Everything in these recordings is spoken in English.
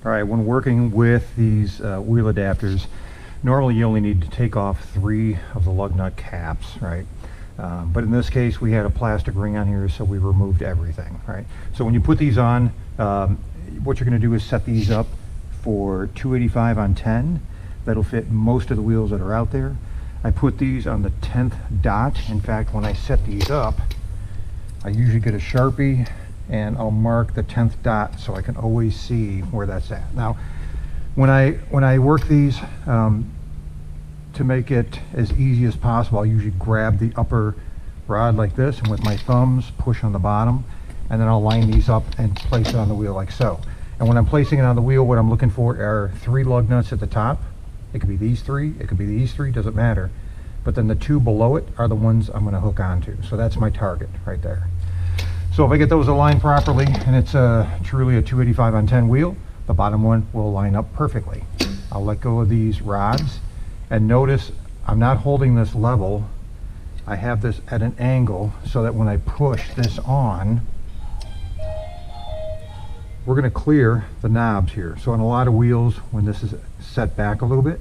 All right, when working with these wheel adapters, normally you only need to take off 3 of the lug nut caps, right? But in this case, we had a plastic ring on here, so we removed everything, right? So when you put these on, what you're going to do is set these up for 285 on 10. That'll fit most of the wheels that are out there. I put these on the 10th dot. In fact, when I set these up, I usually get a Sharpie and I'll mark the 10th dot so I can always see where that's at. Now, when I work these, to make it as easy as possible, I usually grab the upper rod like this, and with my thumbs push on the bottom, and then I'll line these up and place it on the wheel like so. And when I'm placing it on the wheel, what I'm looking for are 3 lug nuts at the top. It could be these 3, it could be these 3, doesn't matter. But then the 2 below it are the ones I'm going to hook onto. So that's my target right there. So if I get those aligned properly, and it's truly a 285 on 10 wheel, the bottom one will line up perfectly. I'll let go of these rods, and notice I'm not holding this level. I have this at an angle so that when I push this on, we're going to clear the knobs here. So on a lot of wheels, when this is set back a little bit,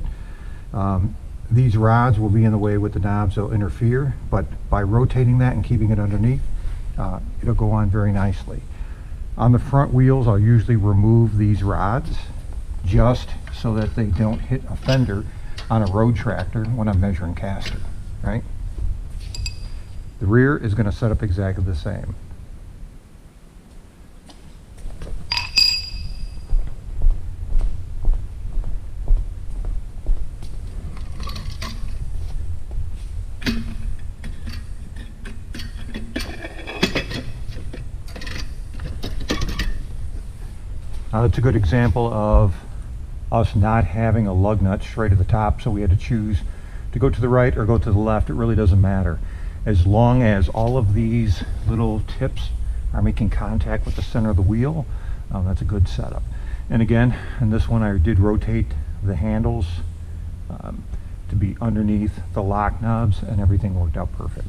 these rods will be in the way with the knobs. They'll interfere, but by rotating that and keeping it underneath, it'll go on very nicely. On the front wheels, I'll usually remove these rods just so that they don't hit a fender on a road tractor when I'm measuring caster, right? The rear is going to set up exactly the same. Now that's a good example of us not having a lug nut straight at the top, so we had to choose to go to the right or go to the left. It really doesn't matter. As long as all of these little tips are making contact with the center of the wheel, that's a good setup. And again, in this one I did rotate the handles to be underneath the lock knobs, and everything worked out perfect.